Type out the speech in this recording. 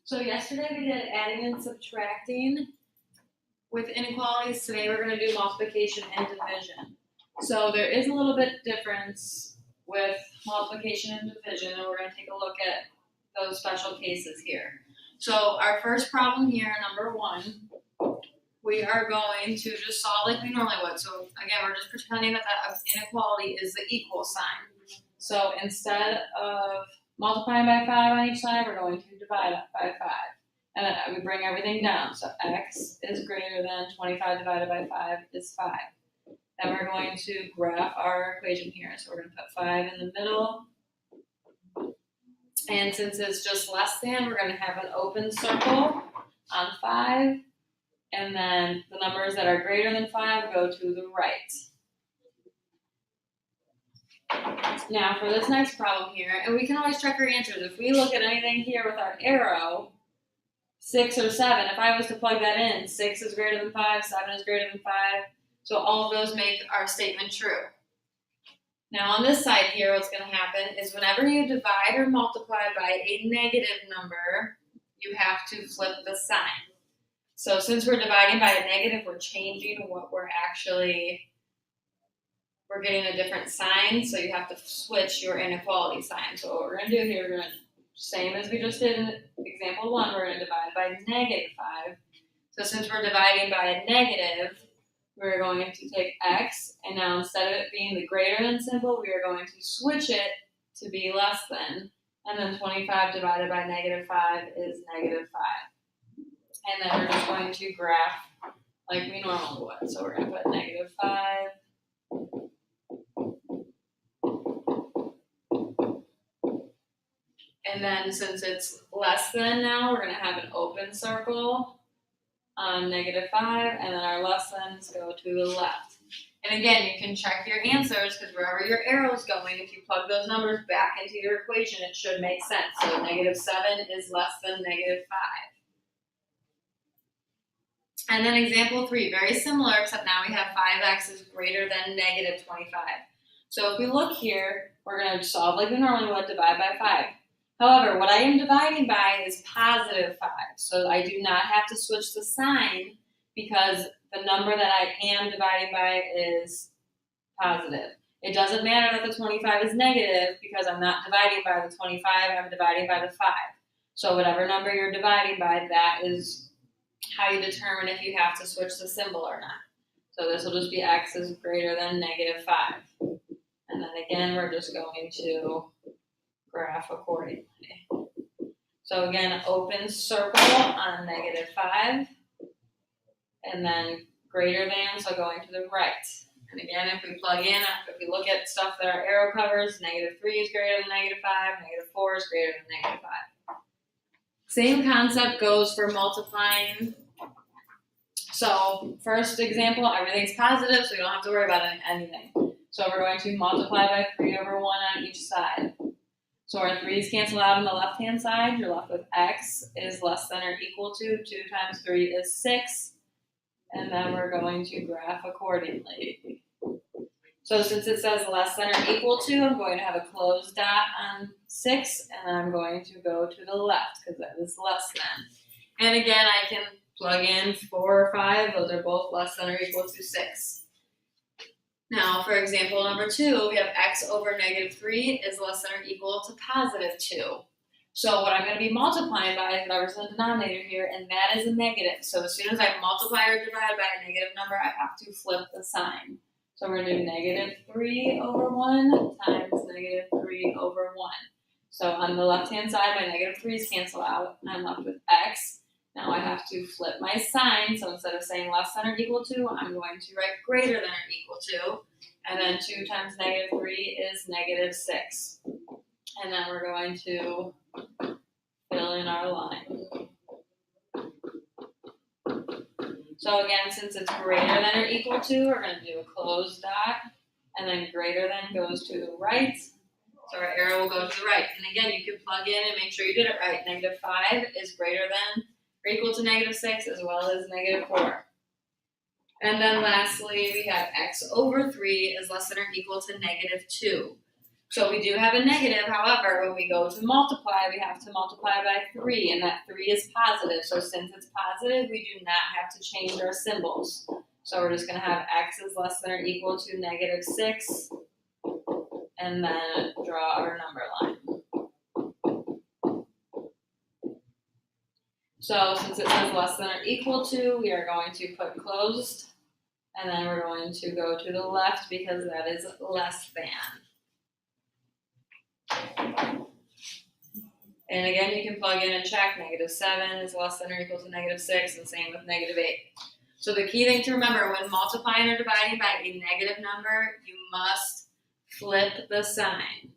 So yesterday we did adding and subtracting with inequalities. Today we're going to do multiplication and division. So there is a little bit difference with multiplication and division, and we're going to take a look at those special cases here. So our first problem here, number 1, we are going to just solve like we normally would. So again, we're just pretending that that inequality is the equal sign. So instead of multiplying by 5 on each side, we're going to divide by 5. And then we bring everything down. So x is greater than 25 divided by 5 is 5. Then we're going to graph our equation here. So we're going to put 5 in the middle. And since it's just less than, we're going to have an open circle on 5. And then the numbers that are greater than 5 go to the right. Now for this next problem here, and we can always check our answers. If we look at anything here with our arrow, 6 or 7, if I was to plug that in, 6 is greater than 5, 7 is greater than 5. So all of those make our statement true. Now on this side here, what's going to happen is whenever you divide or multiply by a negative number, you have to flip the sign. So since we're dividing by a negative, we're changing what we're getting a different sign, so you have to switch your inequality sign. So what we're going to do here, we're going to, same as we just did in example 1, we're going to divide by -5. So since we're dividing by a negative, we're going to take x, and now instead of it being the greater than symbol, we are going to switch it to be less than, and then 25 divided by -5 is -5. And then we're just going to graph like we normally would. So we're going to put -5. And then since it's less than now, we're going to have an open circle on -5, and then our less than's go to the left. And again, you can check your answers because wherever your arrow is going, if you plug those numbers back into your equation, it should make sense. So -7 is less than -5. And then example 3, very similar, except now we have 5x is greater than -25. So if we look here, we're going to solve like we normally would, divide by 5. However, what I am dividing by is +5. So I do not have to switch the sign because the number that I am dividing by is positive. It doesn't matter that the 25 is negative because I'm not dividing by the 25, I'm dividing by the 5. So whatever number you're dividing by, that is how you determine if you have to switch the symbol or not. So this will just be x is greater than -5. And then again, we're just going to graph accordingly. So again, open circle on -5, and then greater than, so going to the right. And again, if we plug in, if we look at stuff that our arrow covers, -3 is greater than -5, -4 is greater than -5. Same concept goes for multiplying. So first example, everything's positive, so we don't have to worry about anything. So we're going to multiply by 3/1 on each side. So our 3's cancel out on the left-hand side. You're left with x is less than or equal to 2 times 3 is 6. And then we're going to graph accordingly. So since it says less than or equal to, I'm going to have a closed dot on 6, and I'm going to go to the left because that is less than. And again, I can plug in 4 or 5. Those are both less than or equal to 6. Now, for example number 2, we have x over -3 is less than or equal to +2. So what I'm going to be multiplying by is whatever's in the denominator here, and that is a negative. So as soon as I multiply or divide by a negative number, I have to flip the sign. So we're going to do -3/1 times -3/1. So on the left-hand side, my -3's cancel out, and I'm left with x. Now I have to flip my sign, so instead of saying less than or equal to, I'm going to write greater than or equal to, and then 2 times -3 is -6. And then we're going to fill in our line. So again, since it's greater than or equal to, we're going to do a closed dot, and then greater than goes to the right, so our arrow will go to the right. And again, you can plug in and make sure you did it right. -5 is greater than or equal to -6 as well as -4. And then lastly, we have x over 3 is less than or equal to -2. So we do have a negative, however, when we go to multiply, we have to multiply by 3, and that 3 is positive. So since it's positive, we do not have to change our symbols. So we're just going to have x is less than or equal to -6, and then draw our number line. So since it says less than or equal to, we are going to put closed, and then we're going to go to the left because that is less than. And again, you can plug in and check. -7 is less than or equal to -6, and same with -8. So the key thing to remember when multiplying or dividing by a negative number, you must flip the sign.